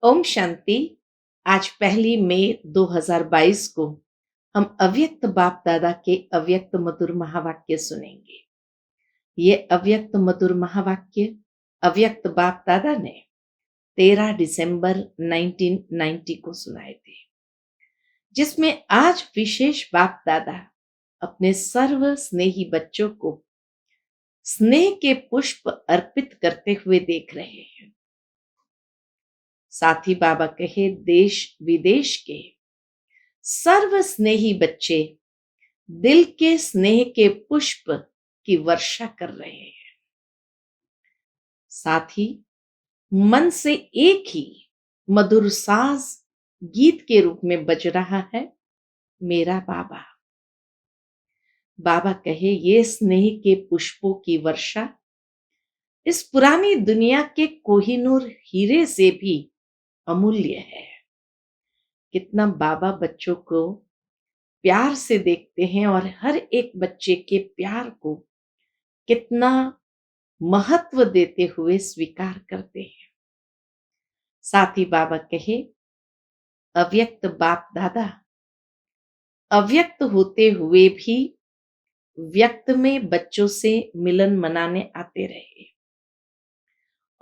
ओम शांति। आज 1 मई 2022 को हम अव्यक्त बाप दादा के अव्यक्त मधुर महावाक्य सुनेंगे। ये अव्यक्त मधुर महावाक्य अव्यक्त बाप दादा ने 13 दिसंबर 1990 को सुनाए थे, जिसमें आज विशेष बाप दादा अपने सर्व स्नेही बच्चों को स्नेह के पुष्प अर्पित करते हुए देख रहे हैं। साथ ही बाबा कहे, देश विदेश के सर्व स्नेही बच्चे दिल के स्नेह के पुष्प की वर्षा कर रहे हैं। साथ ही मन से एक ही मधुर साज गीत के रूप में बज रहा है, मेरा बाबा। बाबा कहे, ये स्नेह के पुष्पों की वर्षा इस पुरानी दुनिया के कोहिनूर हीरे से भी अमूल्य है। कितना बाबा बच्चों को प्यार से देखते हैं और हर एक बच्चे के प्यार को कितना महत्व देते हुए स्वीकार करते हैं। साथ ही बाबा कहे, अव्यक्त बाप दादा अव्यक्त होते हुए भी व्यक्त में बच्चों से मिलन मनाने आते रहे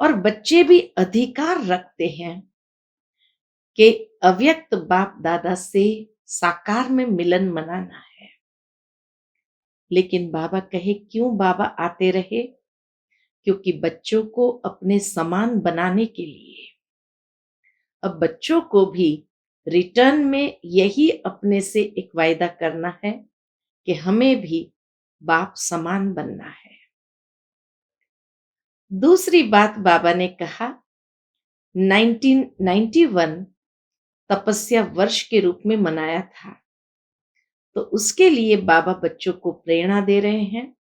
और बच्चे भी अधिकार रखते हैं कि अव्यक्त बाप दादा से साकार में मिलन मनाना है। लेकिन बाबा कहे, क्यों बाबा आते रहे? क्योंकि बच्चों को अपने समान बनाने के लिए अब बच्चों को भी रिटर्न में यही अपने से एक वायदा करना है कि हमें भी बाप समान बनना है। दूसरी बात बाबा ने कहा, 1991 तपस्या वर्ष के रूप में मनाया था, तो उसके लिए बाबा बच्चों को प्रेरणा दे रहे हैं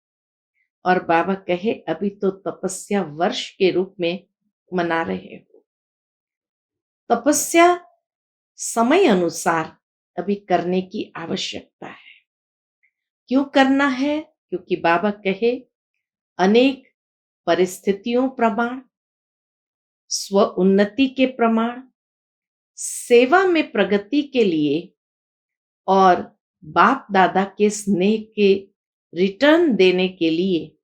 और बाबा कहे, अभी तो तपस्या वर्ष के रूप में मना रहे हो। तपस्या समय अनुसार अभी करने की आवश्यकता है। क्यों करना है? क्योंकि बाबा कहे, अनेक परिस्थितियों प्रमाण, स्व उन्नति के प्रमाण, सेवा में प्रगति के लिए और बाप दादा के स्नेह के रिटर्न देने के लिए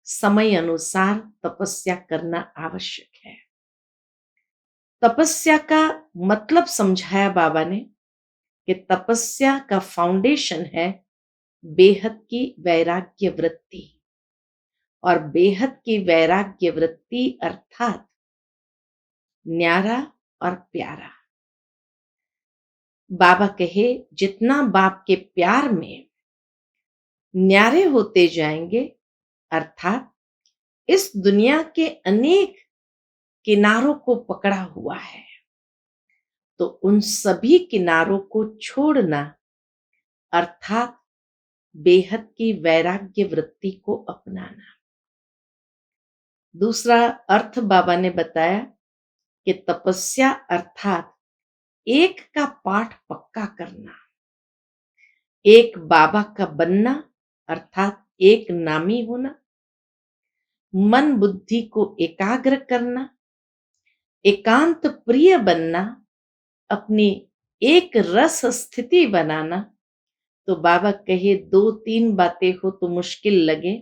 समय अनुसार तपस्या करना आवश्यक है। तपस्या का मतलब समझाया बाबा ने कि तपस्या का फाउंडेशन है बेहद की वैराग्य वृत्ति, और बेहद की वैराग्य वृत्ति अर्थात न्यारा और प्यारा। बाबा कहे, जितना बाप के प्यार में न्यारे होते जाएंगे, अर्थात इस दुनिया के अनेक किनारों को पकड़ा हुआ है, तो उन सभी किनारों को छोड़ना अर्थात बेहद की वैराग्य वृत्ति को अपनाना। दूसरा अर्थ बाबा ने बताया कि तपस्या अर्थात एक का पाठ पक्का करना, एक बाबा का बनना अर्थात एक नामी होना, मन बुद्धि को एकाग्र करना, एकांत प्रिय बनना, अपनी एक रस स्थिति बनाना। तो बाबा कहे, 2-3 बातें हो तो मुश्किल लगे,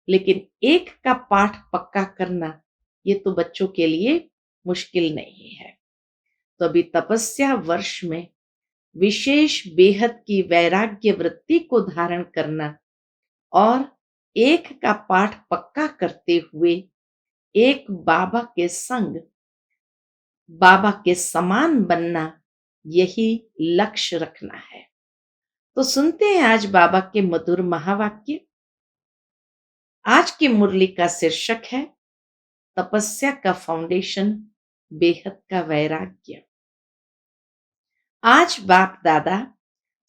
लेकिन एक का पाठ पक्का करना ये तो बच्चों के लिए मुश्किल नहीं है। तो अभी तपस्या वर्ष में विशेष बेहद की वैराग्य वृत्ति को धारण करना और एक का पाठ पक्का करते हुए एक बाबा के संग, बाबा के समान बनना, यही लक्ष्य रखना है। तो सुनते हैं आज बाबा के मधुर महावाक्य। आज की मुरली का शीर्षक है तपस्या का फाउंडेशन बेहद का वैराग्य। आज बाप दादा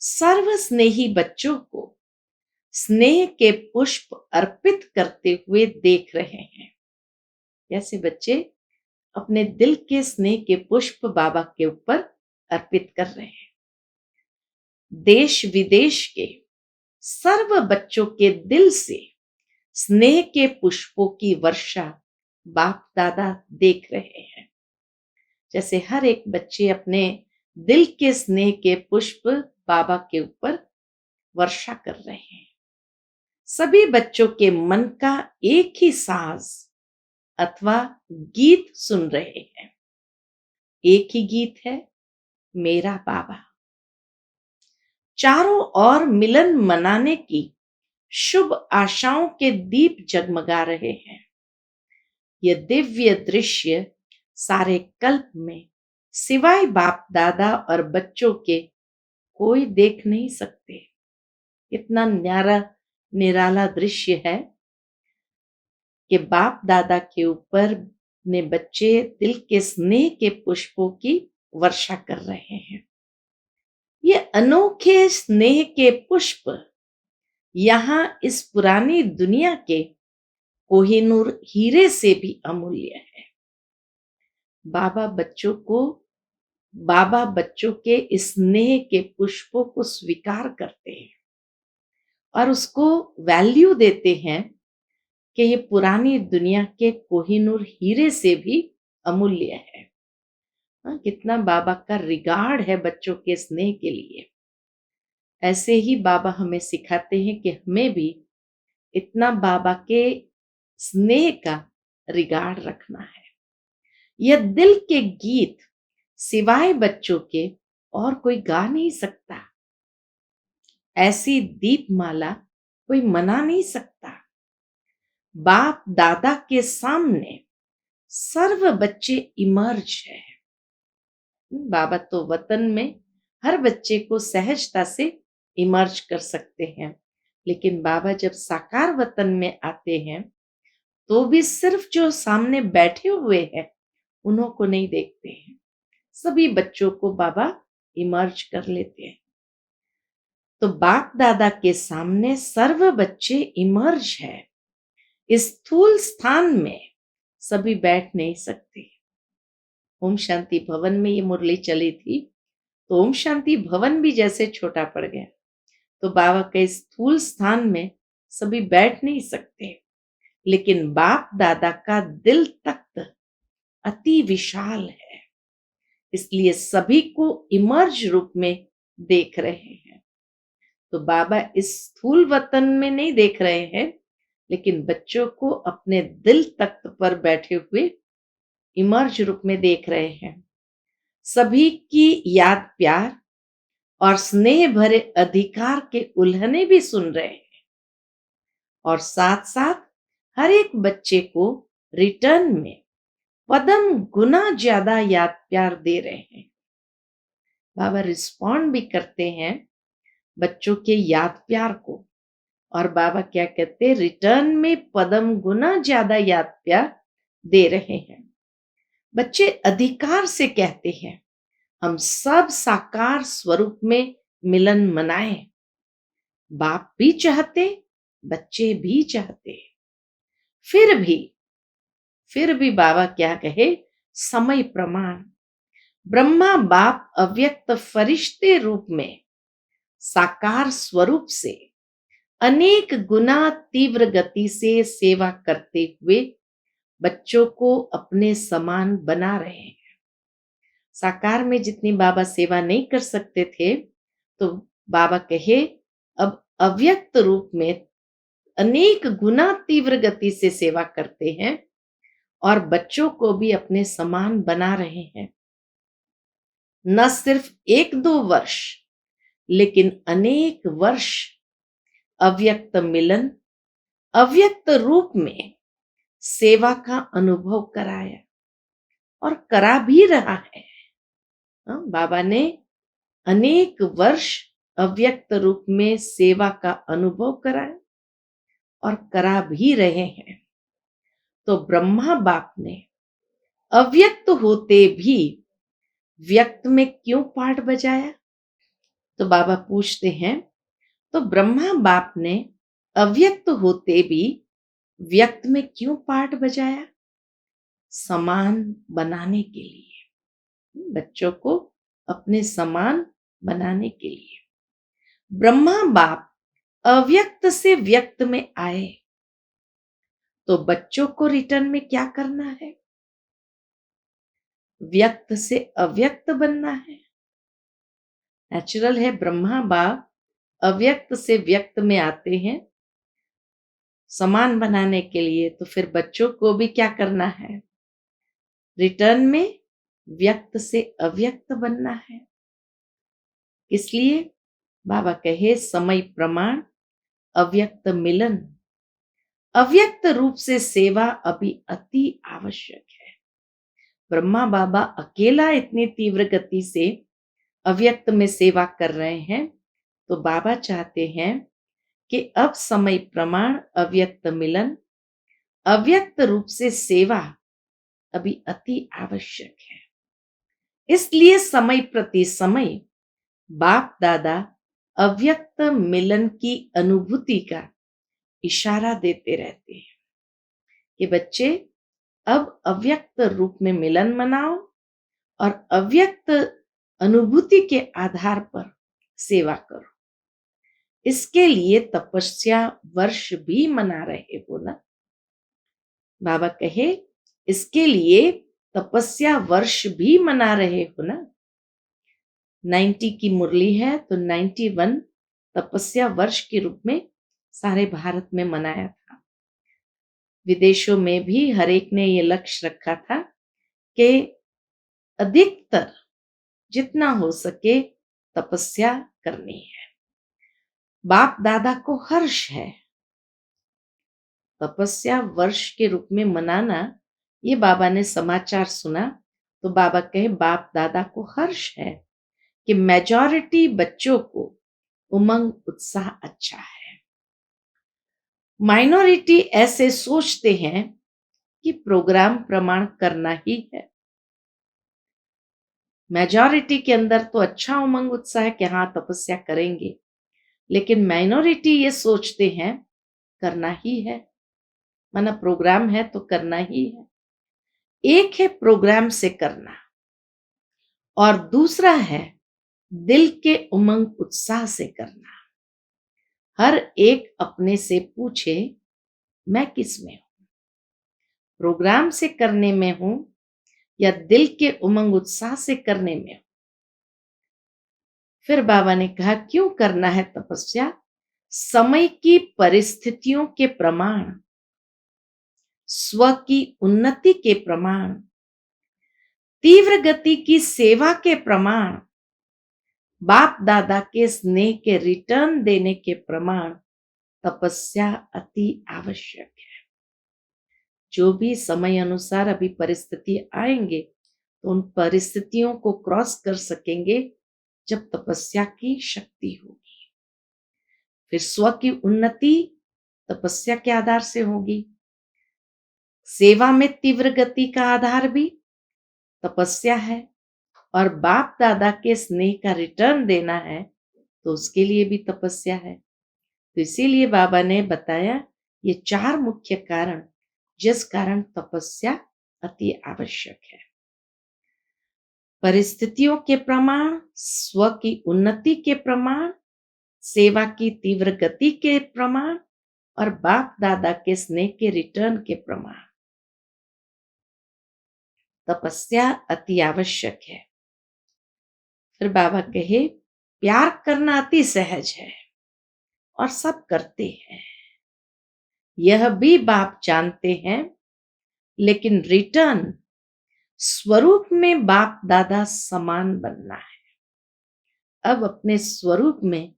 सर्व स्नेही बच्चों को स्नेह के पुष्प अर्पित करते हुए देख रहे हैं। कैसे बच्चे अपने दिल के स्नेह के पुष्प बाबा के ऊपर अर्पित कर रहे हैं। देश विदेश के सर्व बच्चों के दिल से स्नेह के पुष्पों की वर्षा बाप दादा देख रहे हैं। जैसे हर एक बच्चे अपने दिल के स्नेह के पुष्प बाबा के ऊपर वर्षा कर रहे हैं। सभी बच्चों के मन का एक ही साज अथवा गीत सुन रहे हैं। एक ही गीत है, मेरा बाबा। चारों ओर मिलन मनाने की शुभ आशाओं के दीप जगमगा रहे हैं। यह दिव्य दृश्य सारे कल्प में सिवाय बाप दादा और बच्चों के कोई देख नहीं सकते। इतना न्यारा निराला दृश्य है कि बाप दादा के ऊपर ने बच्चे दिल के स्नेह के पुष्पों की वर्षा कर रहे हैं। ये अनोखे स्नेह के पुष्प यहाँ इस पुरानी दुनिया के कोहिनूर हीरे से भी अमूल्य है। बाबा बच्चों के इस स्नेह के पुष्पों को स्वीकार करते हैं और उसको वैल्यू देते हैं कि ये पुरानी दुनिया के कोहिनूर हीरे से भी अमूल्य है। कितना बाबा का रिगार्ड है बच्चों के स्नेह के लिए। ऐसे ही बाबा हमें सिखाते हैं कि हमें भी इतना बाबा के स्नेह का रिगार्ड रखना है। यह दिल के गीत सिवाय बच्चों के और कोई गा नहीं सकता। ऐसी दीपमाला कोई मना नहीं सकता। बाप दादा के सामने सर्व बच्चे इमर्ज है। बाबा तो वतन में हर बच्चे को सहजता से इमर्ज कर सकते हैं, लेकिन बाबा जब साकार वतन में आते हैं तो भी सिर्फ जो सामने बैठे हुए हैं उन्हों को नहीं देखते हैं। सभी बच्चों को बाबा इमर्ज कर लेते हैं। तो बाप दादा के सामने सर्व बच्चे इमर्ज है। इस स्थूल स्थान में सभी बैठ नहीं सकते। ओम शांति भवन में ये मुरली चली थी तो ओम शांति भवन भी जैसे छोटा पड़ गया। तो बाबा के स्थूल स्थान में सभी बैठ नहीं सकते, लेकिन बाप दादा का दिल तख्त अति विशाल है, इसलिए सभी को इमर्ज रूप में देख रहे हैं। तो बाबा इस स्थूल वतन में नहीं देख रहे हैं, लेकिन बच्चों को अपने दिल तख्त पर बैठे हुए इमर्ज रूप में देख रहे हैं। सभी की याद प्यार और स्नेह भरे अधिकार के उल्हने भी सुन रहे हैं और साथ साथ हर एक बच्चे को रिटर्न में पदम गुना ज्यादा याद प्यार दे रहे हैं। बाबा रिस्पॉन्ड भी करते हैं बच्चों के याद प्यार को, और बाबा क्या कहते हैं, रिटर्न में पदम गुना ज्यादा याद प्यार दे रहे हैं। बच्चे अधिकार से कहते हैं हम सब साकार स्वरूप में मिलन मनाएं। बाप भी चाहते, बच्चे भी चाहते। फिर भी बाबा क्या कहे, समय प्रमाण ब्रह्मा बाप अव्यक्त फरिश्ते रूप में साकार स्वरूप से अनेक गुना तीव्र गति से सेवा करते हुए बच्चों को अपने समान बना रहे हैं। साकार में जितनी बाबा सेवा नहीं कर सकते थे, तो बाबा कहे अब अव्यक्त रूप में अनेक गुना तीव्र गति से सेवा करते हैं और बच्चों को भी अपने समान बना रहे हैं। न सिर्फ 1-2 वर्ष, लेकिन अनेक वर्ष अव्यक्त मिलन, अव्यक्त रूप में सेवा का अनुभव कराया और करा भी रहा है। बाबा ने अनेक वर्ष अव्यक्त रूप में सेवा का अनुभव कराया और करा भी रहे हैं। तो ब्रह्मा बाप ने अव्यक्त होते भी व्यक्त में क्यों पाठ बजाया? तो बाबा पूछते हैं, तो ब्रह्मा बाप ने अव्यक्त होते भी व्यक्त में क्यों पाठ बजाया? समान बनाने के लिए, बच्चों को अपने समान बनाने के लिए। ब्रह्मा बाप अव्यक्त से व्यक्त में आए, तो बच्चों को रिटर्न में क्या करना है? व्यक्त से अव्यक्त बनना है। नेचुरल है, ब्रह्मा बाप अव्यक्त से व्यक्त में आते हैं समान बनाने के लिए, तो फिर बच्चों को भी क्या करना है? रिटर्न में व्यक्त से अव्यक्त बनना है। इसलिए बाबा कहे समय प्रमाण अव्यक्त मिलन, अव्यक्त रूप से सेवा अभी अति आवश्यक है। ब्रह्मा बाबा अकेला इतनी तीव्र गति से अव्यक्त में सेवा कर रहे हैं, तो बाबा चाहते हैं कि अब समय प्रमाण अव्यक्त मिलन, अव्यक्त रूप से सेवा अभी अति आवश्यक है। इसलिए समय प्रति समय बाप दादा अव्यक्त मिलन की अनुभूति का इशारा देते रहते हैं कि बच्चे अब अव्यक्त रूप में मिलन मनाओ और अव्यक्त अनुभूति के आधार पर सेवा करो। इसके लिए तपस्या वर्ष भी मना रहे हो ना। बाबा कहे इसके लिए तपस्या वर्ष भी मना रहे हो ना। 90 की मुरली है तो 91 तपस्या वर्ष के रूप में सारे भारत में मनाया था। विदेशों में भी हर एक ने ये लक्ष्य रखा था कि अधिकतर जितना हो सके तपस्या करनी है। बाप दादा को हर्ष है तपस्या वर्ष के रूप में मनाना। ये बाबा ने समाचार सुना तो बाबा कहे बाप दादा को हर्ष है कि मेजॉरिटी बच्चों को उमंग उत्साह अच्छा है। माइनॉरिटी ऐसे सोचते हैं कि प्रोग्राम प्रमाण करना ही है। मेजॉरिटी के अंदर तो अच्छा उमंग उत्साह है कि हाँ तपस्या करेंगे, लेकिन माइनॉरिटी ये सोचते हैं करना ही है, माना प्रोग्राम है तो करना ही है। एक है प्रोग्राम से करना और दूसरा है दिल के उमंग उत्साह से करना। हर एक अपने से पूछे मैं किस में हूं, प्रोग्राम से करने में हूं या दिल के उमंग उत्साह से करने में हूं। फिर बाबा ने कहा क्यों करना है तपस्या? समय की परिस्थितियों के प्रमाण, स्व की उन्नति के प्रमाण, तीव्र गति की सेवा के प्रमाण, बाप दादा के स्नेह के रिटर्न देने के प्रमाण तपस्या अति आवश्यक है। जो भी समय अनुसार अभी परिस्थिति आएंगे तो उन परिस्थितियों को क्रॉस कर सकेंगे जब तपस्या की शक्ति होगी। फिर स्व की उन्नति तपस्या के आधार से होगी। सेवा में तीव्र गति का आधार भी तपस्या है और बाप दादा के स्नेह का रिटर्न देना है तो उसके लिए भी तपस्या है। तो इसीलिए बाबा ने बताया ये 4 मुख्य कारण जिस कारण तपस्या अति आवश्यक है। परिस्थितियों के प्रमाण, स्व की उन्नति के प्रमाण, सेवा की तीव्र गति के प्रमाण और बाप दादा के स्नेह के रिटर्न के प्रमाण। तपस्या अति आवश्यक है। फिर बाबा कहे प्यार करना अति सहज है और सब करते हैं, यह भी बाप जानते हैं, लेकिन रिटर्न स्वरूप में बाप दादा समान बनना है। अब अपने स्वरूप में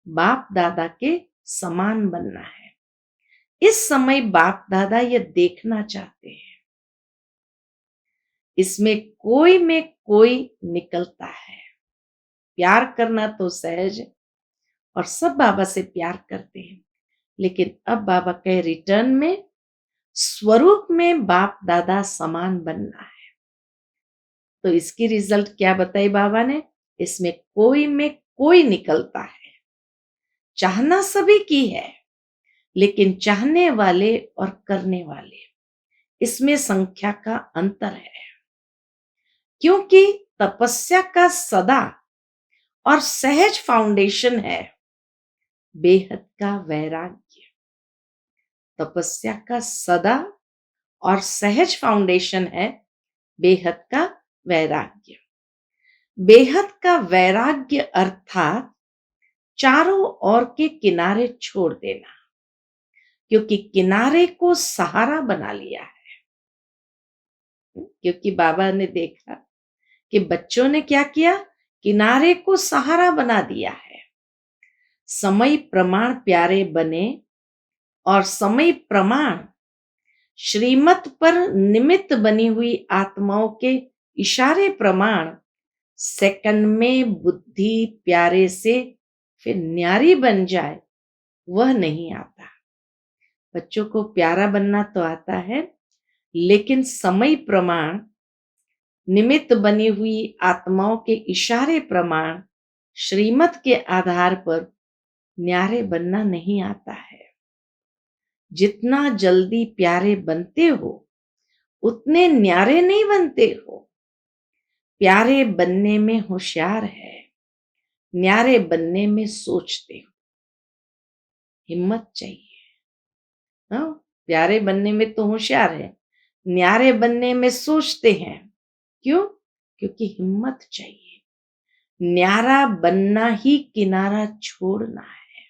बाप दादा के समान बनना है। इस समय बाप दादा ये देखना चाहते हैं। इसमें कोई में कोई निकलता है। प्यार करना तो सहज है और सब बाबा से प्यार करते हैं, लेकिन अब बाबा कहे रिटर्न में स्वरूप में बाप दादा समान बनना है। तो इसकी रिजल्ट क्या बताई बाबा ने? इसमें कोई में कोई निकलता है। चाहना सभी की है, लेकिन चाहने वाले और करने वाले इसमें संख्या का अंतर है। क्योंकि तपस्या का सदा और सहज फाउंडेशन है बेहद का वैराग्य। तपस्या का सदा और सहज फाउंडेशन है बेहद का वैराग्य। बेहद का वैराग्य अर्थात चारों ओर के किनारे छोड़ देना, क्योंकि किनारे को सहारा बना लिया है। क्योंकि बाबा ने देखा कि बच्चों ने क्या किया, किनारे को सहारा बना दिया है। समय प्रमाण प्यारे बने और समय प्रमाण श्रीमत पर निमित्त बनी हुई आत्माओं के इशारे प्रमाण सेकंड में बुद्धि प्यारे से फिर न्यारी बन जाए, वह नहीं आता। बच्चों को प्यारा बनना तो आता है, लेकिन समय प्रमाण निमित्त बनी हुई आत्माओं के इशारे प्रमाण श्रीमत के आधार पर न्यारे बनना नहीं आता है। जितना जल्दी प्यारे बनते हो उतने न्यारे नहीं बनते हो। प्यारे बनने में होशियार है, न्यारे बनने में सोचते हो। हिम्मत चाहिए। हाँ, प्यारे बनने में तो होशियार है, न्यारे बनने में सोचते हैं। क्यों? क्योंकि हिम्मत चाहिए। न्यारा बनना ही किनारा छोड़ना है,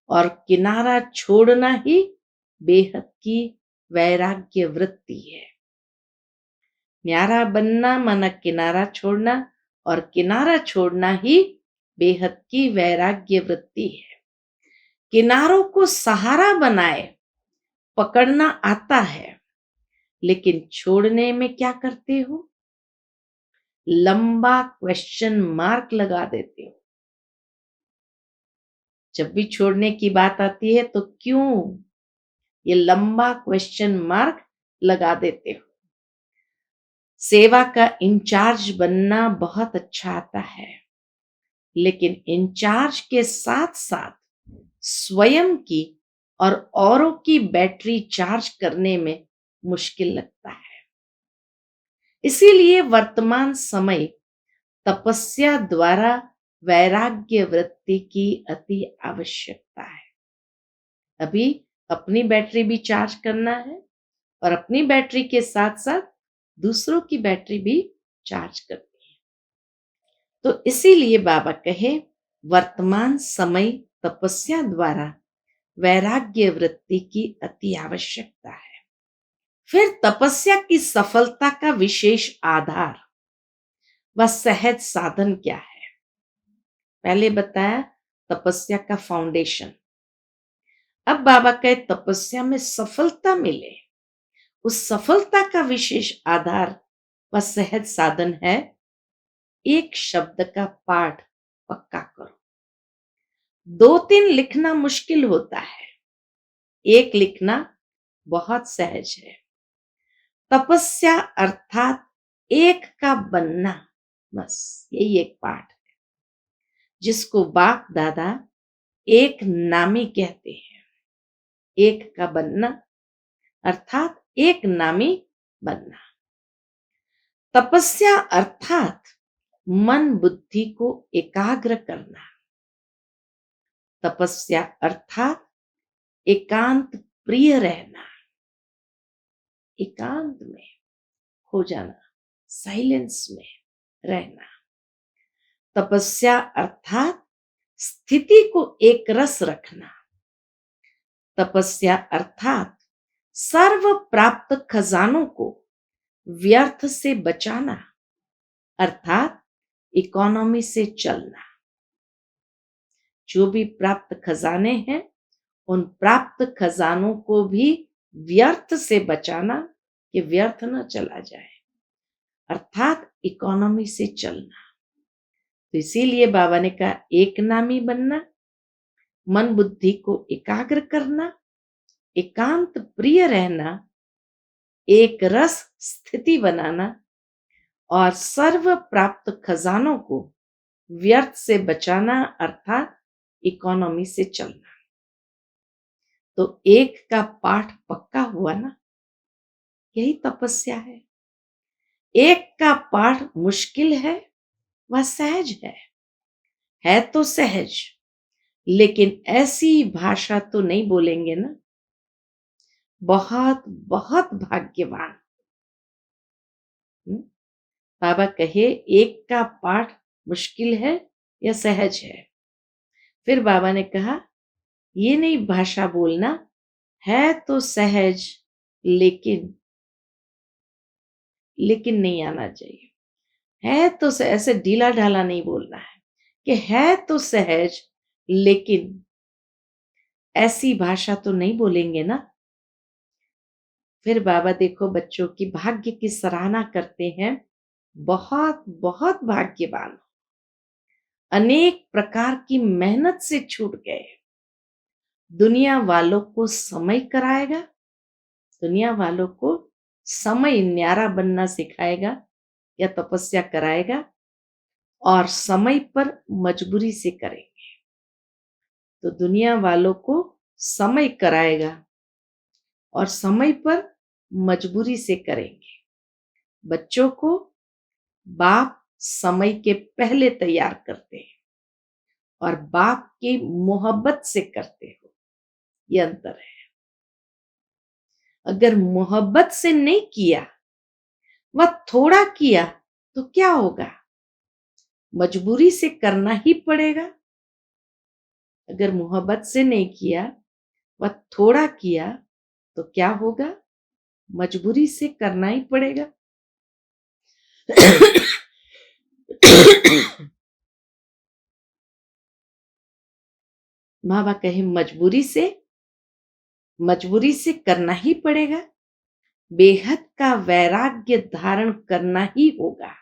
और किनारा छोड़ना ही बेहद की वैराग्य वृत्ति है। न्यारा बनना माना किनारा छोड़ना, और किनारा छोड़ना ही बेहद की वैराग्य वृत्ति है। किनारों को सहारा बनाए पकड़ना आता है, लेकिन छोड़ने में क्या करते हो? लंबा क्वेश्चन मार्क लगा देते हो। जब भी छोड़ने की बात आती है तो क्यों, ये लंबा क्वेश्चन मार्क लगा देते हो। सेवा का इंचार्ज बनना बहुत अच्छा आता है, लेकिन इंचार्ज के साथ साथ स्वयं की और औरों की बैटरी चार्ज करने में मुश्किल लगता है। इसीलिए वर्तमान समय तपस्या द्वारा वैराग्य वृत्ति की अति आवश्यकता है। अभी अपनी बैटरी भी चार्ज करना है, और अपनी बैटरी के साथ साथ दूसरों की बैटरी भी चार्ज करनी है। तो इसीलिए बाबा कहे, वर्तमान समय तपस्या द्वारा वैराग्य वृत्ति की अति आवश्यकता है। फिर तपस्या की सफलता का विशेष आधार व सहज साधन क्या है? पहले बताया तपस्या का फाउंडेशन। अब बाबा कहे तपस्या में सफलता मिले, उस सफलता का विशेष आधार व सहज साधन है, एक शब्द का पाठ पक्का करो। 2-3 लिखना मुश्किल होता है, एक लिखना बहुत सहज है। तपस्या अर्थात एक का बनना, बस यही एक पाठ है, जिसको बाप दादा एक नामी कहते हैं। एक का बनना अर्थात एक नामी बनना। तपस्या अर्थात मन बुद्धि को एकाग्र करना। तपस्या अर्थात एकांत प्रिय रहना, एकांत में खो जाना, साइलेंस में रहना। तपस्या अर्थात स्थिति को एक रस रखना। तपस्या अर्थात सर्व प्राप्त खजानों को व्यर्थ से बचाना, अर्थात इकोनॉमी से चलना। जो भी प्राप्त खजाने हैं, उन प्राप्त खजानों को भी व्यर्थ से बचाना, कि व्यर्थ न चला जाए, अर्थात इकोनॉमी से चलना। तो इसीलिए बाबा ने कहा एक नामी बनना, मन बुद्धि को एकाग्र करना, एकांत प्रिय रहना, एक रस स्थिति बनाना, और सर्व प्राप्त खजानों को व्यर्थ से बचाना, अर्थात इकोनॉमी से चलना। तो एक का पाठ पक्का हुआ ना, यही तपस्या है। एक का पाठ मुश्किल है, वह सहज है तो सहज, लेकिन ऐसी भाषा तो नहीं बोलेंगे ना। बहुत बहुत भाग्यवान। बाबा कहे एक का पाठ मुश्किल है या सहज है? फिर बाबा ने कहा ये नहीं भाषा बोलना, है तो सहज, लेकिन लेकिन नहीं आना चाहिए। है तो ऐसे ढीला ढाला नहीं बोलना है कि है तो सहज, लेकिन ऐसी भाषा तो नहीं बोलेंगे ना। फिर बाबा देखो बच्चों की भाग्य की सराहना करते हैं। बहुत बहुत भाग्यवान, अनेक प्रकार की मेहनत से छूट गए। दुनिया वालों को समय कराएगा, दुनिया वालों को समय न्यारा बनना सिखाएगा या तपस्या कराएगा, और समय पर मजबूरी से करेंगे। तो दुनिया वालों को समय कराएगा और समय पर मजबूरी से करेंगे। बच्चों को बाप समय के पहले तैयार करते हैं और बाप की मोहब्बत से करते हो, ये अंतर है। अगर मोहब्बत से नहीं किया, वह थोड़ा किया, तो क्या होगा? मजबूरी से करना ही पड़ेगा। अगर मोहब्बत से नहीं किया, वह थोड़ा किया, तो क्या होगा? मजबूरी से करना ही पड़ेगा। बाबा कहे मजबूरी से करना ही पड़ेगा। बेहद का वैराग्य धारण करना ही होगा,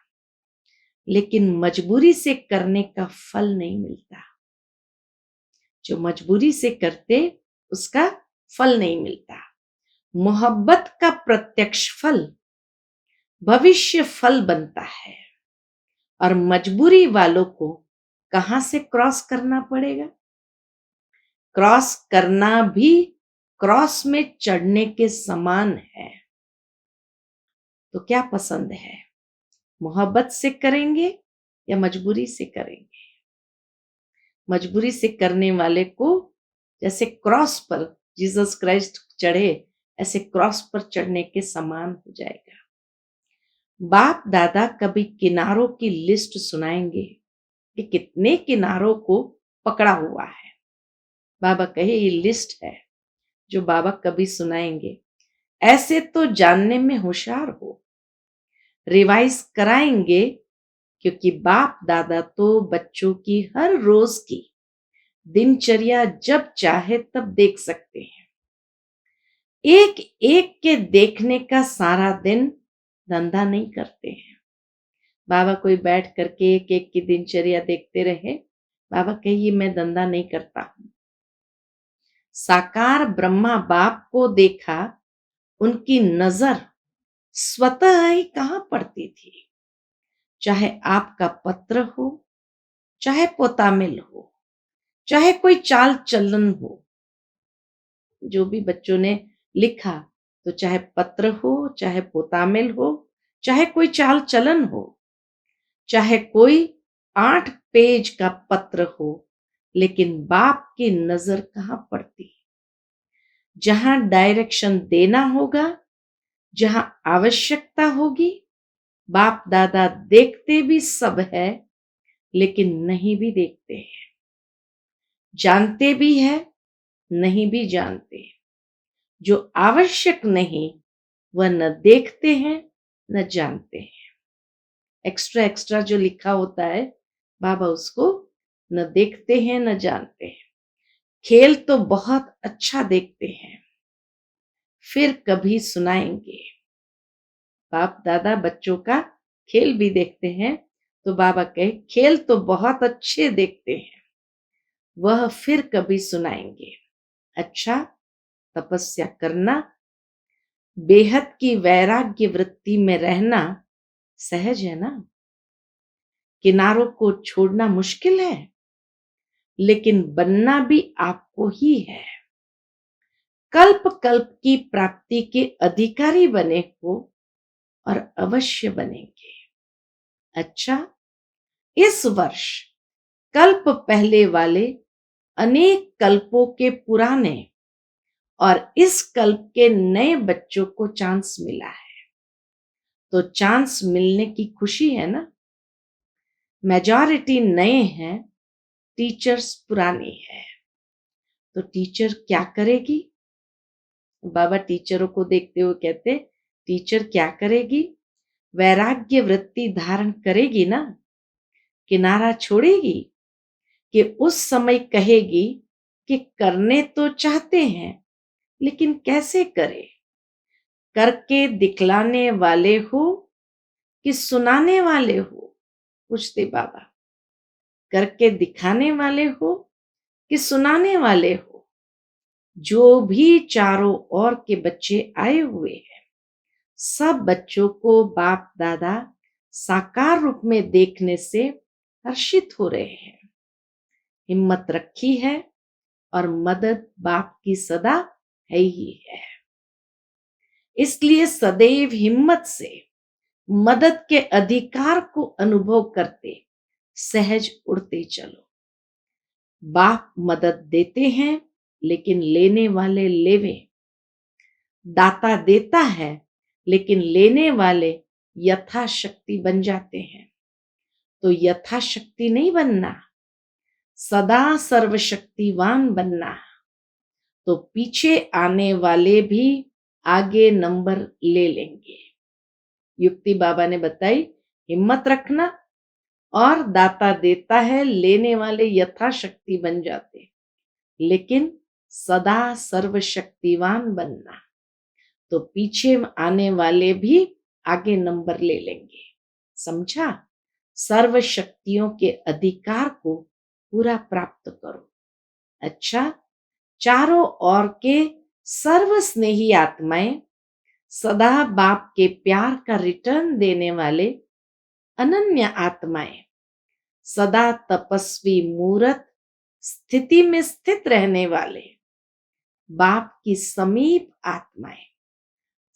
लेकिन मजबूरी से करने का फल नहीं मिलता। जो मजबूरी से करते उसका फल नहीं मिलता। मोहब्बत का प्रत्यक्ष फल भविष्य फल बनता है। और मजबूरी वालों को कहां से क्रॉस करना पड़ेगा? क्रॉस करना भी क्रॉस में चढ़ने के समान है। तो क्या पसंद है? मोहब्बत से करेंगे या मजबूरी से करेंगे? मजबूरी से करने वाले को जैसे क्रॉस पर जीसस क्राइस्ट चढ़े, ऐसे क्रॉस पर चढ़ने के समान हो जाएगा। बाप दादा कभी किनारों की लिस्ट सुनाएंगे कि कितने किनारों को पकड़ा हुआ है। बाबा कहे ये लिस्ट है जो बाबा कभी सुनाएंगे। ऐसे तो जानने में होशियार हो, रिवाइज कराएंगे, क्योंकि बाप दादा तो बच्चों की हर रोज की दिनचर्या जब चाहे तब देख सकते हैं। एक एक के देखने का सारा दिन धंधा नहीं करते हैं। बाबा कोई बैठ करके एक एक की दिनचर्या देखते रहे, बाबा कहिए मैं धंधा नहीं करता हूं। साकार ब्रह्मा बाप को देखा, उनकी नजर स्वतः ही कहां पड़ती थी। चाहे आपका पत्र हो, चाहे पोतामिल हो, चाहे कोई चाल चलन हो, जो भी बच्चों ने लिखा, तो चाहे पत्र हो, चाहे पोतामिल हो, चाहे कोई चाल चलन हो, चाहे कोई 8 पेज का पत्र हो, लेकिन बाप की नजर कहां पड़ती? जहां डायरेक्शन देना होगा, जहां आवश्यकता होगी, बाप दादा देखते भी सब है, लेकिन नहीं भी देखते हैं। जानते भी है, नहीं भी जानते। जो आवश्यक नहीं, वह न देखते हैं न जानते हैं। एक्स्ट्रा एक्स्ट्रा जो लिखा होता है, बाबा उसको न देखते हैं न जानते हैं। खेल तो बहुत अच्छा देखते हैं, फिर कभी सुनाएंगे। बाप दादा बच्चों का खेल भी देखते हैं, तो बाबा कहे खेल तो बहुत अच्छे देखते हैं, वह फिर कभी सुनाएंगे। अच्छा, तपस्या करना, बेहद की वैराग्य वृत्ति में रहना सहज है ना। किनारों को छोड़ना मुश्किल है, लेकिन बनना भी आपको ही है। कल्प कल्प की प्राप्ति के अधिकारी बने हो और अवश्य बनेंगे। अच्छा, इस वर्ष कल्प पहले वाले अनेक कल्पों के पुराने और इस कल्प के नए बच्चों को चांस मिला है। तो चांस मिलने की खुशी है ना। मेजॉरिटी नए हैं, टीचर्स पुरानी है, तो टीचर क्या करेगी? बाबा टीचरों को देखते हुए कहते, टीचर क्या करेगी? वैराग्य वृत्ति धारण करेगी ना, किनारा छोड़ेगी कि उस समय कहेगी कि करने तो चाहते हैं लेकिन कैसे करें? करके दिखलाने वाले हो कि सुनाने वाले हो? पूछते बाबा। करके दिखाने वाले हो कि सुनाने वाले हो? जो भी चारों ओर के बच्चे आए हुए हैं, सब बच्चों को बाप दादा साकार रूप में देखने से हर्षित हो रहे हैं। हिम्मत रखी है और मदद बाप की सदा है ही है। इसलिए सदैव हिम्मत से मदद के अधिकार को अनुभव करते सहज उड़ते चलो। बाप मदद देते हैं लेकिन लेने वाले लेवे। दाता देता है लेकिन लेने वाले यथाशक्ति बन जाते हैं। तो यथाशक्ति नहीं बनना, सदा सर्वशक्तिवान बनना। तो पीछे आने वाले भी आगे नंबर ले लेंगे। युक्ति बाबा ने बताई, हिम्मत रखना और दाता देता है, लेने वाले यथाशक्ति बन जाते, लेकिन सदा सर्वशक्तिवान बनना। तो पीछे आने वाले भी आगे नंबर ले लेंगे। समझा? सर्व शक्तियों के अधिकार को पूरा प्राप्त करो। अच्छा, चारों ओर के सर्व स्नेही आत्माएं, सदा बाप के प्यार का रिटर्न देने वाले अनन्य आत्माएं, सदा तपस्वी मूर्त स्थिति में स्थित रहने वाले बाप की समीप आत्माएं,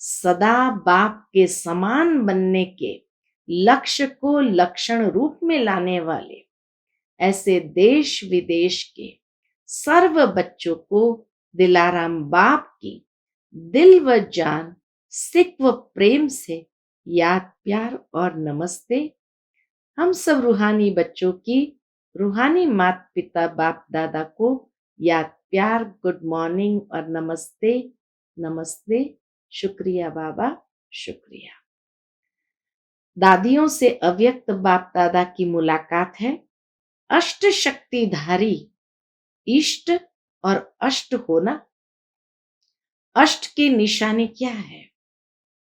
सदा बाप के समान बनने के लक्ष्य को लक्षण रूप में लाने वाले ऐसे देश विदेश के सर्व बच्चों को दिलाराम बाप की दिल व जान सिक व प्रेम से याद प्यार और नमस्ते। हम सब रूहानी बच्चों की रूहानी माता पिता बाप दादा को याद प्यार, गुड मॉर्निंग और नमस्ते। नमस्ते। शुक्रिया बाबा, शुक्रिया। दादियों से अव्यक्त बाप दादा की मुलाकात है। अष्ट शक्तिधारी इष्ट और अष्ट होना। अष्ट की निशानी क्या है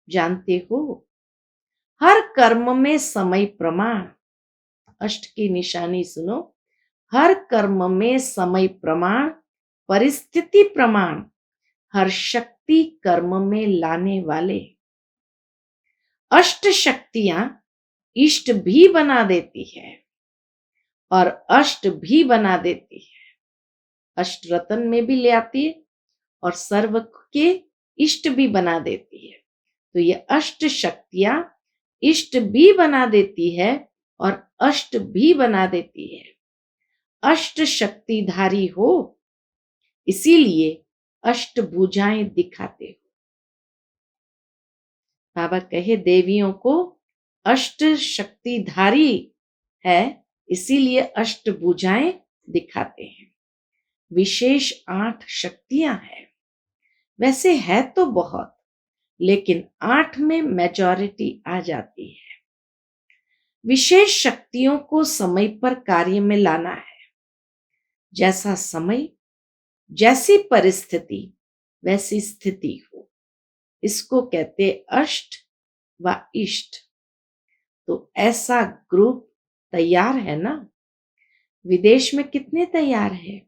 जानते हो? हर कर्म में समय प्रमाण। अष्ट की निशानी सुनो, हर कर्म में समय प्रमाण, परिस्थिति प्रमाण, हर शक्ति कर्म में लाने वाले। अष्ट शक्तियां इष्ट भी बना देती है और अष्ट भी बना देती है। अष्ट रतन में भी ले आती है और सर्व के इष्ट भी बना देती है। तो ये अष्ट शक्तियां इष्ट भी बना देती है और अष्ट भी बना देती है। अष्ट शक्तिधारी हो, इसीलिए अष्ट भुजाएं दिखाते हो। बाबा कहे देवियों को अष्ट शक्तिधारी है, इसीलिए अष्ट भुजाएं दिखाते हैं। विशेष 8 शक्तियां हैं। वैसे है तो बहुत, लेकिन 8 में मेजॉरिटी आ जाती है। विशेष शक्तियों को समय पर कार्य में लाना है। जैसा समय, जैसी परिस्थिति, वैसी स्थिति हो, इसको कहते अष्ट व इष्ट। तो ऐसा ग्रुप तैयार है ना। विदेश में कितने तैयार है?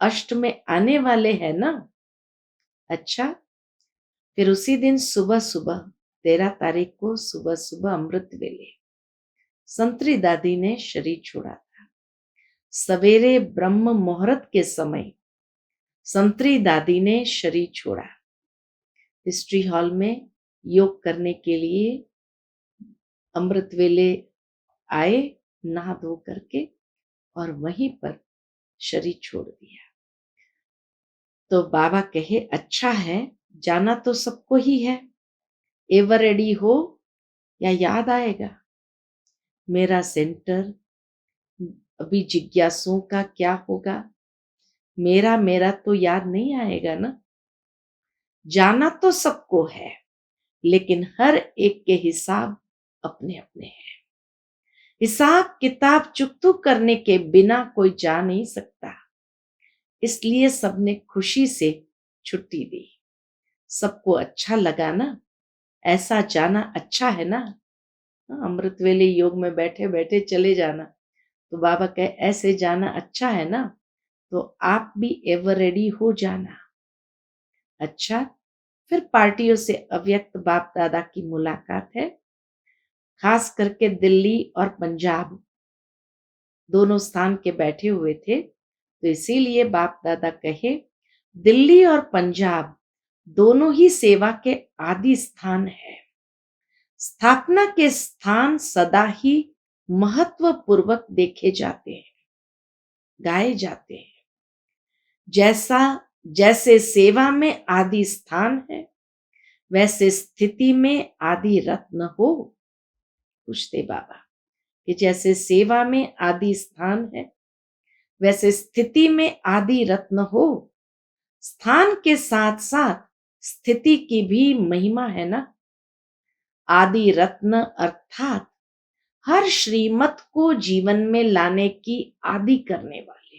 अष्ट में आने वाले हैं ना। अच्छा, फिर उसी दिन सुबह सुबह 13 तारीख को सुबह सुबह अमृत वेले संतरी दादी ने शरीर छोड़ा था। सवेरे ब्रह्म मुहूर्त के समय संतरी दादी ने शरीर छोड़ा। हिस्ट्री हॉल में योग करने के लिए अमृत वेले आए, नहा धो करके, और वहीं पर शरीर छोड़ दिया। तो बाबा कहे अच्छा है, जाना तो सबको ही है। एवर रेडी हो या याद आएगा? मेरा सेंटर, अभी जिज्ञासुओं का क्या होगा? मेरा मेरा तो याद नहीं आएगा ना। जाना तो सबको है, लेकिन हर एक के हिसाब अपने अपने हैं। हिसाब किताब चुकतू करने के बिना कोई जा नहीं सकता, इसलिए सबने खुशी से छुट्टी दी। सबको अच्छा लगा ना, ऐसा जाना अच्छा है ना। अमृत वेले योग में बैठे बैठे चले जाना, तो बाबा कहे ऐसे जाना अच्छा है ना, तो आप भी एवर रेडी हो जाना। अच्छा, फिर पार्टियों से अव्यक्त बाप दादा की मुलाकात है, खास करके दिल्ली और पंजाब दोनों स्थान के बैठे हुए थे, तो इसीलिए बाप दादा कहे दिल्ली और पंजाब दोनों ही सेवा के आदि स्थान है। स्थापना के स्थान सदा ही महत्वपूर्वक देखे जाते हैं, गाए जाते हैं। जैसा जैसे सेवा में आदि स्थान है, वैसे स्थिति में आदि रत्न हो। पूछते बाबा कि जैसे सेवा में आदि स्थान है, वैसे स्थिति में आदि रत्न हो। स्थान के साथ साथ स्थिति की भी महिमा है ना। आदि रत्न अर्थात हर श्रीमत को जीवन में लाने की आदि करने वाले,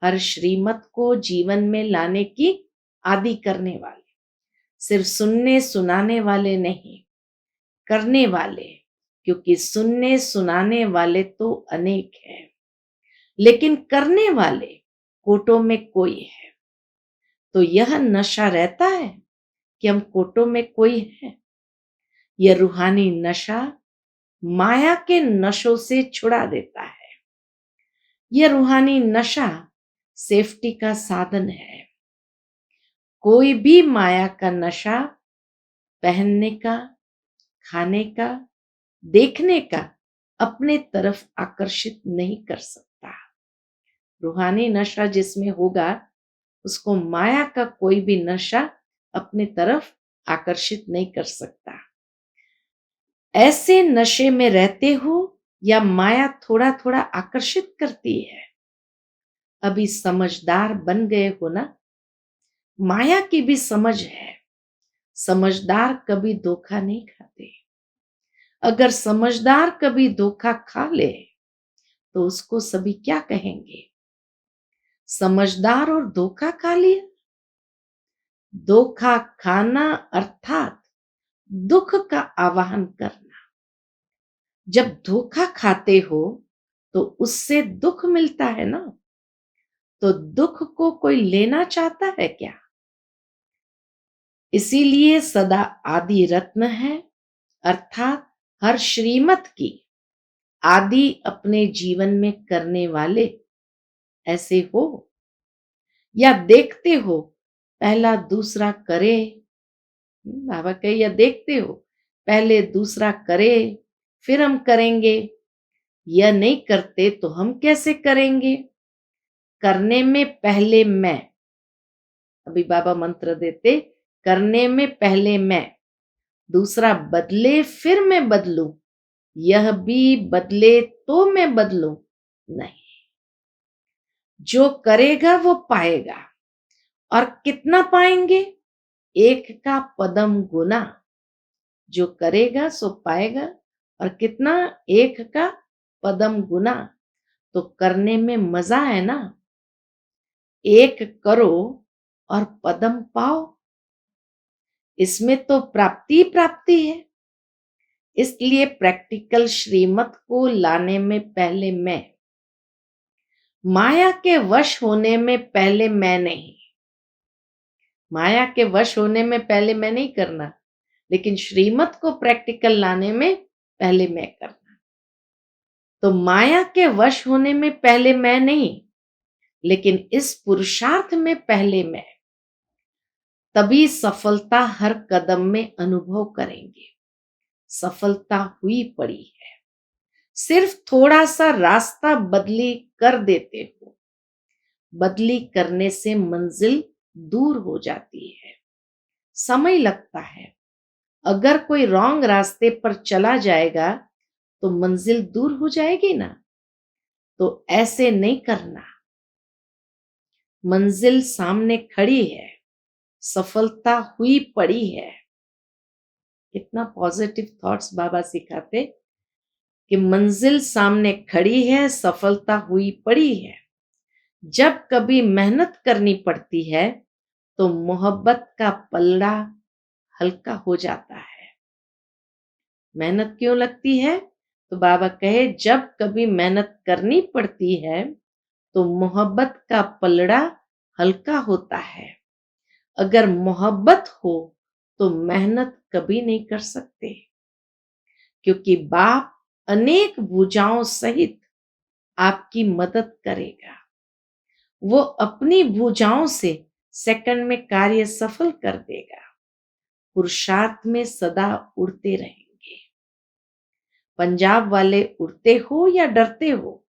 हर श्रीमत को जीवन में लाने की आदि करने वाले, सिर्फ सुनने सुनाने वाले नहीं, करने वाले। क्योंकि सुनने सुनाने वाले तो अनेक हैं, लेकिन करने वाले कोटों में कोई है। तो यह नशा रहता है कि हम कोटों में कोई है। यह रूहानी नशा माया के नशों से छुड़ा देता है। यह रूहानी नशा सेफ्टी का साधन है। कोई भी माया का नशा पहनने का, खाने का, देखने का अपने तरफ आकर्षित नहीं कर सकता। रूहानी नशा जिसमें होगा, उसको माया का कोई भी नशा अपने तरफ आकर्षित नहीं कर सकता। ऐसे नशे में रहते हो या माया थोड़ा थोड़ा आकर्षित करती है? अभी समझदार बन गए हो ना। माया की भी समझ है। समझदार कभी धोखा नहीं खाते। अगर समझदार कभी धोखा खा ले तो उसको सभी क्या कहेंगे? समझदार और धोखा खा लिया। धोखा खाना अर्थात दुख का आवाहन करना। जब धोखा खाते हो तो उससे दुख मिलता है ना, तो दुख को कोई लेना चाहता है क्या? इसीलिए सदा आदि रत्न है, अर्थात हर श्रीमत की आदि अपने जीवन में करने वाले ऐसे हो, या देखते हो पहला दूसरा करे। बाबा कहे या देखते हो पहले दूसरा करे फिर हम करेंगे, यह नहीं करते तो हम कैसे करेंगे? करने में पहले मैं। अभी बाबा मंत्र देते, करने में पहले मैं, दूसरा बदले फिर मैं बदलूं, यह भी बदले तो मैं बदलूं नहीं। जो करेगा वो पाएगा। और कितना पाएंगे? एक का पदम गुना। जो करेगा सो पाएगा। और कितना? एक का पदम गुना। तो करने में मजा है ना। एक करो और पदम पाओ, इसमें तो प्राप्ति प्राप्ति है। इसलिए प्रैक्टिकल श्रीमत को लाने में पहले मैं, माया के वश होने में पहले मैं नहीं। माया के वश होने में पहले मैं नहीं करना, लेकिन श्रीमत को प्रैक्टिकल लाने में पहले मैं करना। तो माया के वश होने में पहले मैं नहीं, लेकिन इस पुरुषार्थ में पहले मैं। तभी सफलता हर कदम में अनुभव करेंगे। सफलता हुई पड़ी है, सिर्फ थोड़ा सा रास्ता बदली कर देते हो। बदली करने से मंजिल दूर हो जाती है, समय लगता है। अगर कोई रॉन्ग रास्ते पर चला जाएगा तो मंजिल दूर हो जाएगी ना। तो ऐसे नहीं करना। मंजिल सामने खड़ी है, सफलता हुई पड़ी है। कितना पॉजिटिव थॉट्स बाबा सिखाते कि मंजिल सामने खड़ी है, सफलता हुई पड़ी है। जब कभी मेहनत करनी पड़ती है तो मोहब्बत का पलड़ा हल्का हो जाता है। मेहनत क्यों लगती है? तो बाबा कहे जब कभी मेहनत करनी पड़ती है तो मोहब्बत का पलड़ा हल्का होता है। अगर मोहब्बत हो तो मेहनत कभी नहीं कर सकते, क्योंकि बाप अनेक भुजाओं सहित आपकी मदद करेगा। वो अपनी भुजाओं से सेकंड में कार्य सफल कर देगा। पुरुषार्थ में सदा उड़ते रहेंगे। पंजाब वाले उड़ते हो या डरते हो?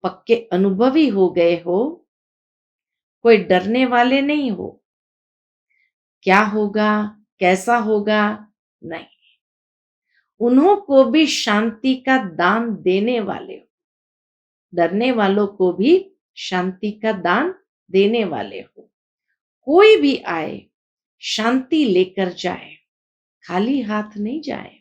पक्के अनुभवी हो गए हो, कोई डरने वाले नहीं हो। क्या होगा, कैसा होगा, नहीं। उन्हों को भी शांति का दान देने वाले हो। डरने वालों को भी शांति का दान देने वाले हो। कोई भी आए शांति लेकर जाए, खाली हाथ नहीं जाए।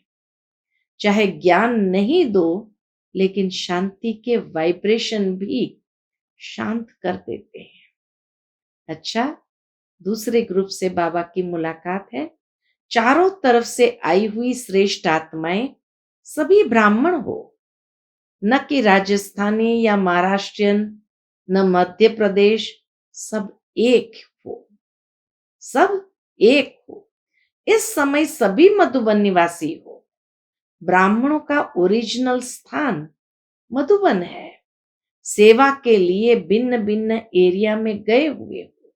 चाहे ज्ञान नहीं दो, लेकिन शांति के वाइब्रेशन भी शांत कर देते हैं। अच्छा, दूसरे ग्रुप से बाबा की मुलाकात है। चारों तरफ से आई हुई श्रेष्ठ आत्माएं सभी ब्राह्मण हो, न कि राजस्थानी या महाराष्ट्रियन, न मध्य प्रदेश, सब एक हो। सब एक हो। इस समय सभी मधुबन निवासी हो। ब्राह्मणों का ओरिजिनल स्थान मधुबन है। सेवा के लिए भिन्न भिन्न एरिया में गए हुए हो।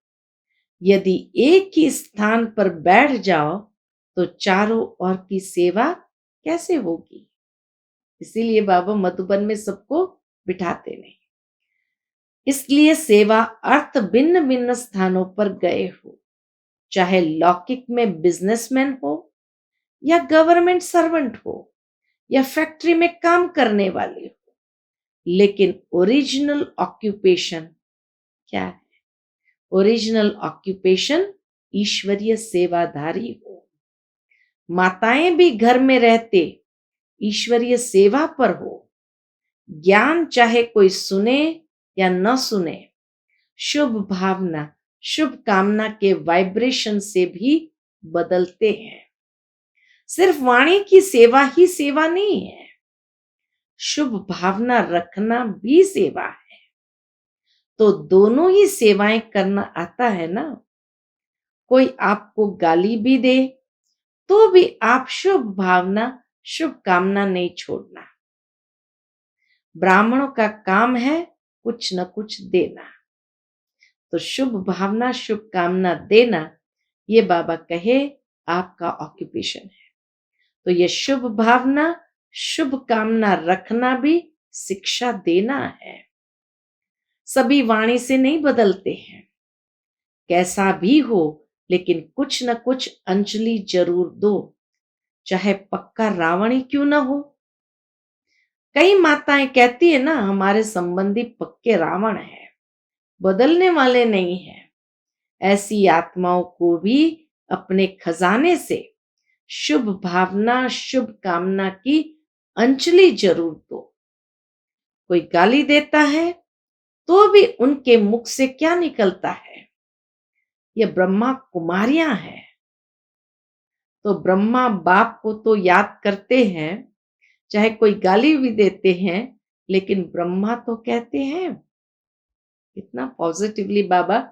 यदि एक ही स्थान पर बैठ जाओ तो चारों ओर की सेवा कैसे होगी? इसीलिए बाबा मधुबन में सबको बिठाते नहीं। इसलिए सेवा अर्थ भिन्न भिन्न स्थानों पर गए हो। चाहे लौकिक में बिजनेसमैन हो, या गवर्नमेंट सर्वेंट हो, या फैक्ट्री में काम करने वाले हो, लेकिन ओरिजिनल ऑक्यूपेशन क्या है? ओरिजिनल ऑक्यूपेशन ईश्वरीय सेवाधारी हो। माताएं भी घर में रहते ईश्वरीय सेवा पर हो। ज्ञान चाहे कोई सुने या न सुने, शुभ भावना, शुभ कामना के वाइब्रेशन से भी बदलते हैं। सिर्फ वाणी की सेवा ही सेवा नहीं है, शुभ भावना रखना भी सेवा है। तो दोनों ही सेवाएं करना आता है ना। कोई आपको गाली भी दे तो भी आप शुभ भावना, शुभ कामना नहीं छोड़ना। ब्राह्मणों का काम है कुछ न कुछ देना, तो शुभ भावना, शुभ कामना देना, ये बाबा कहे आपका ऑक्यूपेशन है। तो ये शुभ भावना, शुभ कामना रखना भी शिक्षा देना है। सभी वाणी से नहीं बदलते हैं। कैसा भी हो, लेकिन कुछ न कुछ अंजलि जरूर दो, चाहे पक्का रावण ही क्यों ना हो। कई माताएं कहती है ना, हमारे संबंधी पक्के रावण है, बदलने वाले नहीं है। ऐसी आत्माओं को भी अपने खजाने से शुभ भावना, शुभ कामना की अंजलि जरूर दो। कोई गाली देता है तो भी उनके मुख से क्या निकलता है? ये ब्रह्मा कुमारियां हैं। तो ब्रह्मा बाप को तो याद करते हैं, चाहे कोई गाली भी देते हैं, लेकिन ब्रह्मा तो कहते हैं। इतना पॉजिटिवली बाबा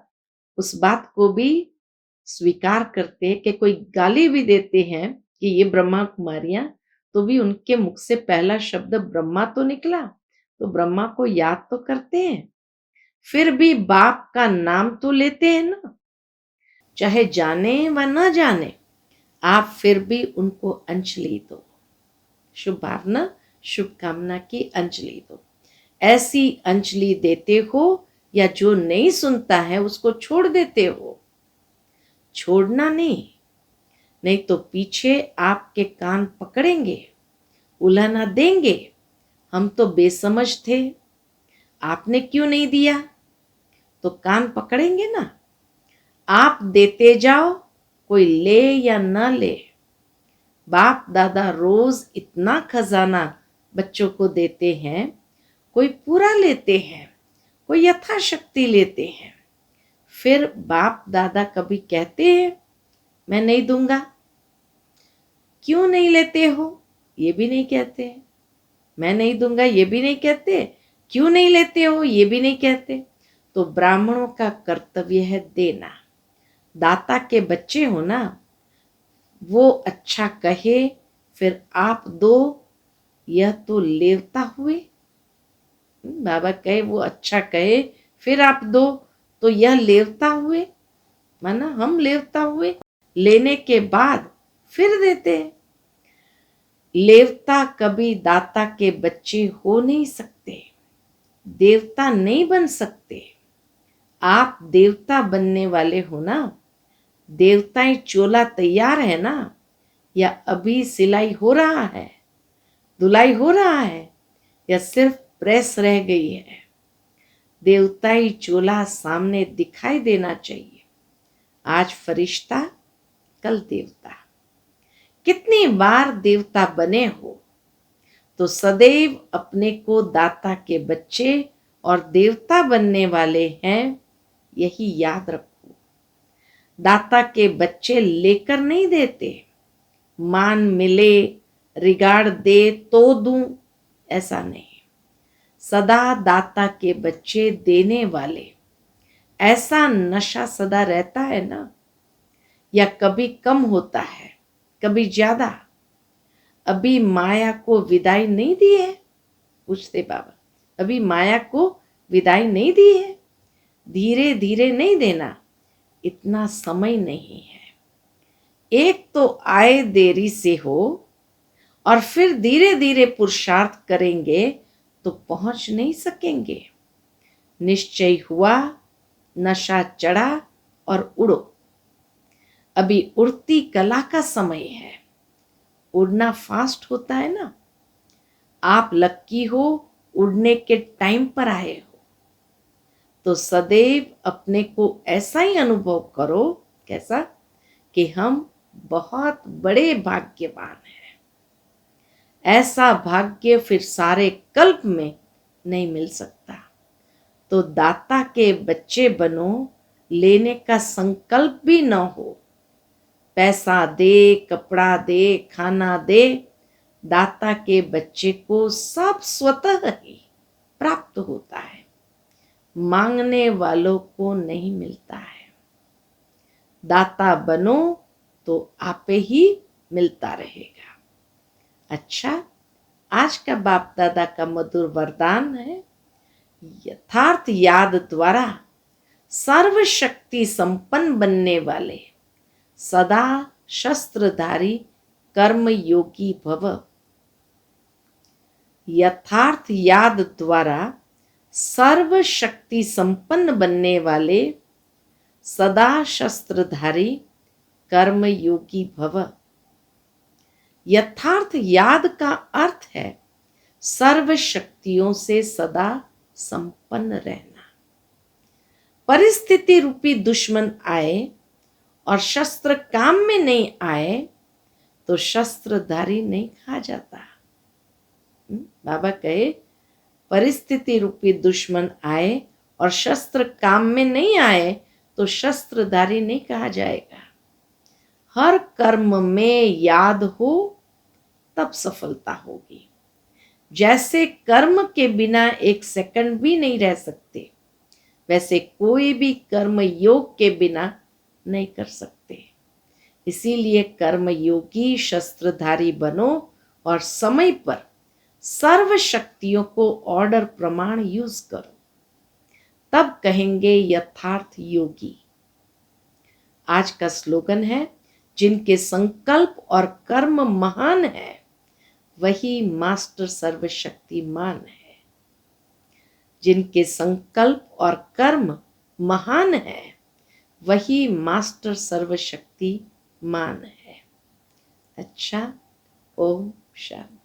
उस बात को भी स्वीकार करते हैं कि कोई गाली भी देते हैं कि ये ब्रह्मा कुमारियां, तो भी उनके मुख से पहला शब्द ब्रह्मा तो निकला, तो ब्रह्मा को याद तो करते हैं। फिर भी बाप का नाम तो लेते हैं ना, चाहे जाने व न जाने, आप फिर भी उनको अंजलि दो। शुभ भावना, शुभ कामना की अंजलि दो। ऐसी अंजलि देते हो या जो नहीं सुनता है उसको छोड़ देते हो? छोड़ना नहीं, नहीं तो पीछे आपके कान पकड़ेंगे, उलाहना देंगे। हम तो बेसमझ थे, आपने क्यों नहीं दिया? तो कान पकड़ेंगे ना। आप देते जाओ, कोई ले या न ले। बाप दादा रोज इतना खजाना बच्चों को देते हैं, कोई पूरा लेते हैं, कोई यथाशक्ति लेते हैं। फिर बाप दादा कभी कहते हैं मैं नहीं दूंगा? क्यों नहीं लेते हो? ये भी नहीं कहते। मैं नहीं दूंगा ये भी नहीं कहते, क्यों नहीं लेते हो ये भी नहीं कहते। तो ब्राह्मणों का कर्तव्य है देना। दाता के बच्चे हो ना, वो अच्छा कहे फिर आप दो, यह तो लेवता हुए। बाबा कहे वो अच्छा कहे फिर आप दो, तो यह लेवता हुए। माना हम लेवता हुए, लेने के बाद फिर देते हैं। लेवता कभी दाता के बच्चे हो नहीं सकते, देवता नहीं बन सकते। आप देवता बनने वाले हो ना। देवताएं चोला तैयार है ना, या अभी सिलाई हो रहा है, धुलाई हो रहा है, या सिर्फ प्रेस रह गई है? देवताई चोला सामने दिखाई देना चाहिए। आज फरिश्ता, कल देवता। कितनी बार देवता बने हो, तो सदैव अपने को दाता के बच्चे और देवता बनने वाले हैं, यही याद रखो। दाता के बच्चे लेकर नहीं देते, मान मिले, रिगार्ड दे तो दूं, ऐसा नहीं। सदा दाता के बच्चे देने वाले। ऐसा नशा सदा रहता है ना, या कभी कम होता है, कभी ज्यादा? अभी माया को विदाई नहीं दी है? पूछते बाबा, अभी माया को विदाई नहीं दी है? धीरे धीरे नहीं देना, इतना समय नहीं है। एक तो आए देरी से हो, और फिर धीरे धीरे पुरुषार्थ करेंगे तो पहुंच नहीं सकेंगे। निश्चय हुआ, नशा चढ़ा और उड़ो। अभी उड़ती कला का समय है। उड़ना फास्ट होता है ना। आप लक्की हो, उड़ने के टाइम पर आए हो। तो सदैव अपने को ऐसा ही अनुभव करो, कैसा? कि हम बहुत बड़े भाग्यवान हैं। ऐसा भाग्य फिर सारे कल्प में नहीं मिल सकता। तो दाता के बच्चे बनो, लेने का संकल्प भी न हो। पैसा दे, कपड़ा दे, खाना दे, दाता के बच्चे को सब स्वतः ही प्राप्त होता है, मांगने वालों को नहीं मिलता है। दाता बनो तो आपे ही मिलता रहेगा। अच्छा, आज का बाप दादा का मधुर वरदान है, यथार्थ याद द्वारा सर्वशक्ति संपन्न बनने वाले सदा शस्त्रधारी कर्म योगी भव। यथार्थ याद द्वारा सर्वशक्ति संपन्न बनने वाले सदा शस्त्रधारी कर्म योगी भव। यथार्थ याद का अर्थ है सर्व शक्तियों से सदा संपन्न रहना। परिस्थिति रूपी दुश्मन आए और शस्त्र काम में नहीं आए तो शस्त्रधारी नहीं खा जाता। बाबा कहे परिस्थिति रूपी दुश्मन आए और शस्त्र काम में नहीं आए तो शस्त्रधारी नहीं कहा जाएगा। हर कर्म में याद हो तब सफलता होगी। जैसे कर्म के बिना एक सेकंड भी नहीं रह सकते, वैसे कोई भी कर्म योग के बिना नहीं कर सकते। इसीलिए कर्म योगी शस्त्रधारी बनो और समय पर सर्व शक्तियों को ऑर्डर प्रमाण यूज करो, तब कहेंगे यथार्थ योगी। आज का स्लोगन है, जिनके संकल्प और कर्म महान है वही मास्टर सर्वशक्तिमान है। जिनके संकल्प और कर्म महान है वही मास्टर सर्वशक्तिमान है। अच्छा, ओम शांति।